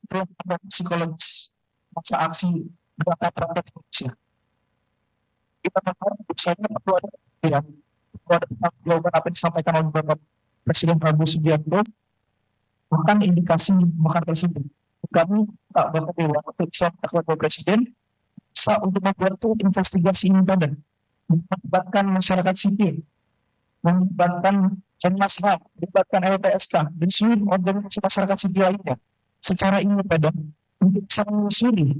Perlakuan psikologis masa aksi gerakan rakyat Indonesia. Kita berharap misalnya perlu ada yang perlu ada jawaban apa yang disampaikan oleh Bapak Presiden Prabowo Subianto, bahkan indikasi makar tersebut. Kami tak Bapak Dewan untuk bisa melakukan Bapak Presiden bisa untuk membuat investigasi independen, melibatkan masyarakat sipil, melibatkan Komnas HAM, melibatkan LPSK, dan seluruh organisasi masyarakat sipil lainnya secara independen untuk bisa menelusuri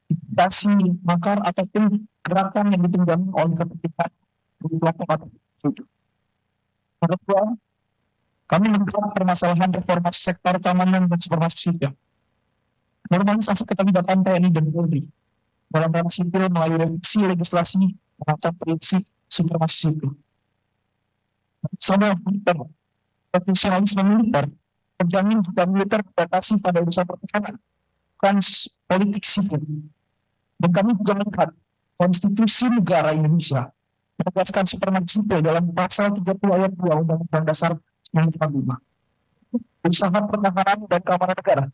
indikasi makar ataupun gerakan yang ditunggangi oleh kepentingan kelompok atau itu. Kedua, kami menggelar permasalahan reformasi sektor keamanan dan supremasi sipil. Normalisasi keterlibatan TNI dan Polri dalam ranah sipil melalui revisi legislasi mengancam prinsip supremasi sipil. Sama militer, profesionalisme militer, terjamin jika militer dibatasi pada urusan pertahanan, bukan politik sipil. Dan kami juga melihat konstitusi negara Indonesia menegaskan supremasi sipil dalam pasal 30 ayat 2 Undang-Undang Dasar 1945. Usaha pertahanan dan keamanan negara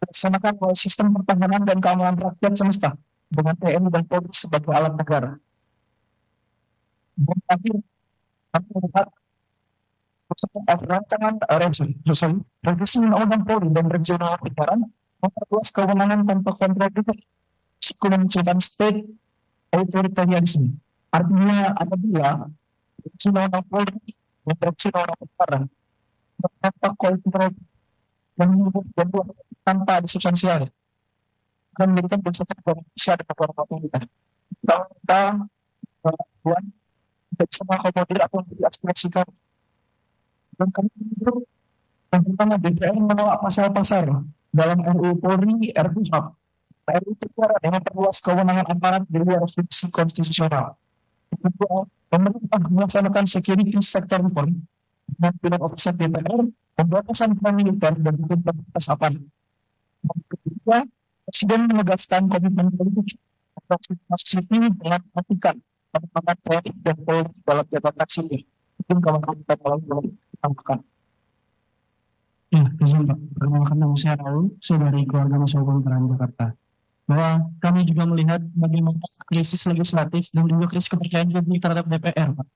dilaksanakan melalui sistem pertahanan dan keamanan rakyat semesta dengan TNI dan Polri sebagai alat negara. Dan akhir, kami melihat rancangan revisi Undang-Undang Polri dan regional penyiaran memperluas kewenangan tanpa kontrol memunculkan state authoritarianism. Artinya apabila revisi Undang-Undang Polri dan revisi Undang-Undang penyiaran tanpa kontrol dan tanpa ada substansial akan menjadikan konsep Indonesia dan negara kita. Kita tidak bisa mengakomodir apa yang diaspirasikan. Dan kami juga tentang DPR menolak pasal-pasal dalam RUU Polri, RUU HAM, RUU penyiaran yang memperluas kewenangan aparat di luar fungsi konstitusional. Kedua, pemerintah melaksanakan security sector reform dengan pilihan oversight DPR, pembatasan peran militer dan hukum batas aparat. Ketiga, Presiden menegaskan komitmen politik atas sipil dengan melakukan penempatan TNI dan Polri dalam jabatan sipil. Mungkin kalau kita boleh tambahkan. Ya, izin Pak. Perkenalkan nama saya Raul, saya dari keluarga Masyarakat Peran Jakarta. Bahwa kami juga melihat bagaimana krisis legislatif dan juga krisis kepercayaan publik terhadap DPR, Pak.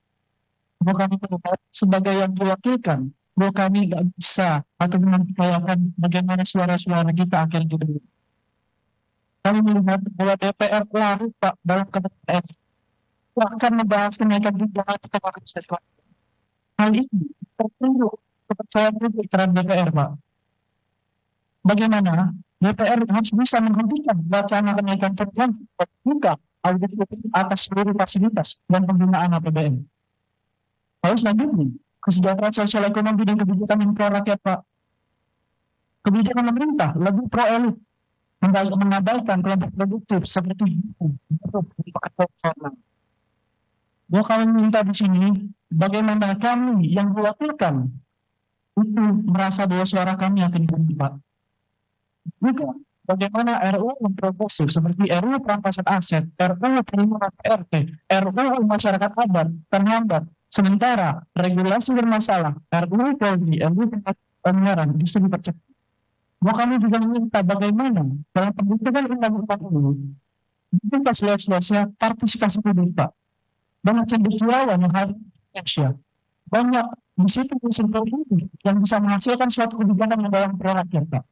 Bahwa kami melihat sebagai yang diwakilkan, bahwa kami tidak bisa atau mempercayakan bagaimana suara-suara kita akhirnya didengar. Kami melihat bahwa DPR larut Pak dalam kepercayaan, bahkan membahas kenaikan tunjangan di tengah krisis. Hal ini terpuruk kepercayaan publik terhadap DPR, Pak. Bagaimana DPR harus bisa menghentikan wacana kenaikan tunjangan dan juga audit atas seluruh fasilitas dan penggunaan APBN. Lalu selanjutnya, kesejahteraan sosial ekonomi dan kebijakan yang pro rakyat, Pak. Kebijakan pemerintah lebih pro elit, mengabaikan kelompok produktif seperti pekerja formal. Bahwa kami minta di sini, bagaimana kami yang diwakilkan itu merasa bahwa suara kami akan didengar, Pak. Juga bagaimana RUU yang progresif seperti RUU perampasan aset, RUU perlindungan PRT, RUU masyarakat adat terhambat, sementara regulasi bermasalah, RUU Polri, RUU penyiaran justru dipercepat. Bahwa kami juga meminta bagaimana dalam pembentukan undang-undang ini kita seluas-luasnya partisipasi publik, Pak. Banyak cendekiawan yang hari Indonesia, banyak di situ unsur politik yang bisa menghasilkan suatu kebijakan yang dalam pro rakyat, Pak.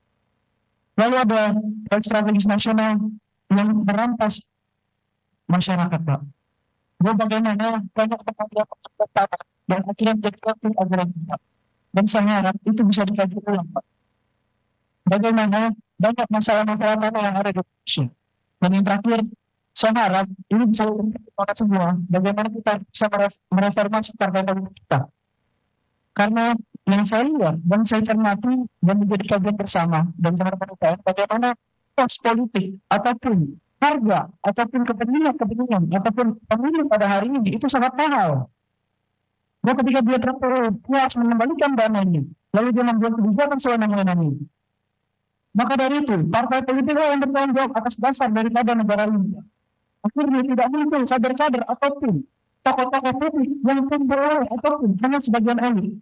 Lalu ada proyek strategis nasional yang merampas masyarakat, Pak. Bahwa bagaimana banyak pengajian dan akhirnya menjadi konflik agraria, Pak. Dan saya harap itu bisa dikaji ulang, Pak. Bagaimana banyak masalah-masalah mana yang ada di Indonesia. Dan yang terakhir, saya harap ini bisa kita semua bagaimana kita bisa mereformasi partai politik kita. Karena yang saya lihat dan saya cermati dan menjadi kajian bersama dan teman-teman UKM bagaimana pos politik ataupun harga ataupun kepentingan ataupun pemilih pada hari ini itu sangat mahal. Nah, ketika dia harus mengembalikan dana ini, lalu dia membuat kebijakan sewenang-wenang ini. Maka dari itu, partai politik yang bertanggung jawab atas dasar daripada negara ini. Akhirnya tidak muncul kader-kader ataupun tokoh-tokoh politik yang memperoleh ataupun hanya sebagian elit.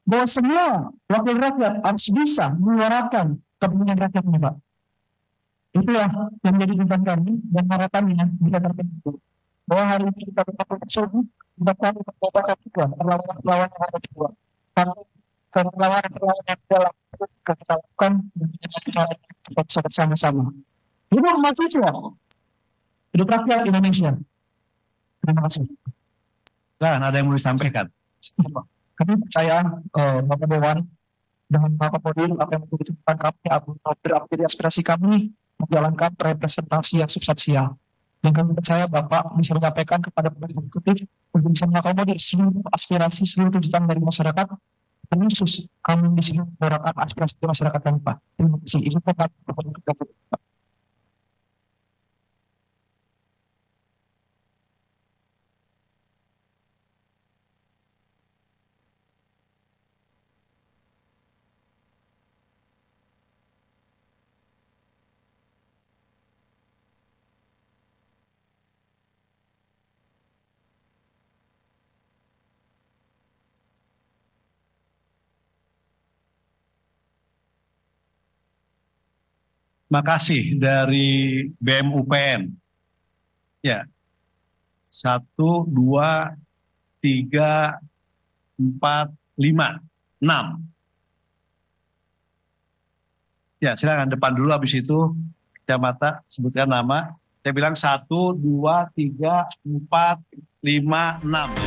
Bahwa semua wakil rakyat harus bisa menyuarakan kepentingan rakyat nih Pak. Itulah yang menjadi beban kami dan harapannya bisa terpenuhi. Bahwa hari ini kita tetap bersama, kita kami terbatas juga perlawanan-perlawanan yang ada di luar. Tapi perlawanan-perlawanan yang dalam itu juga kita lakukan dan kita bisa bersama-sama. Hidup mahasiswa, hidup rakyat Indonesia. Terima kasih. Dan ada yang mau disampaikan? Kami percaya Bapak Dewan dengan Bapak Kodir apa yang menjadi tuntutan kami menjadi aspirasi kami menjalankan representasi yang substansial. Dan kami percaya Bapak bisa menyampaikan kepada pemerintah eksekutif untuk bisa mengakomodir seluruh aspirasi seluruh tuntutan dari masyarakat. Dan khusus kami di sini menyuarakan aspirasi dari masyarakat kami Pak. Terima kasih. Itu Pak. Makasih dari BEM UPN. Ya, 1, 2, 3, 4, 5, 6. Ya, silakan depan dulu, habis itu kacamata sebutkan nama. Saya bilang 1, 2, 3, 4, 5, 6.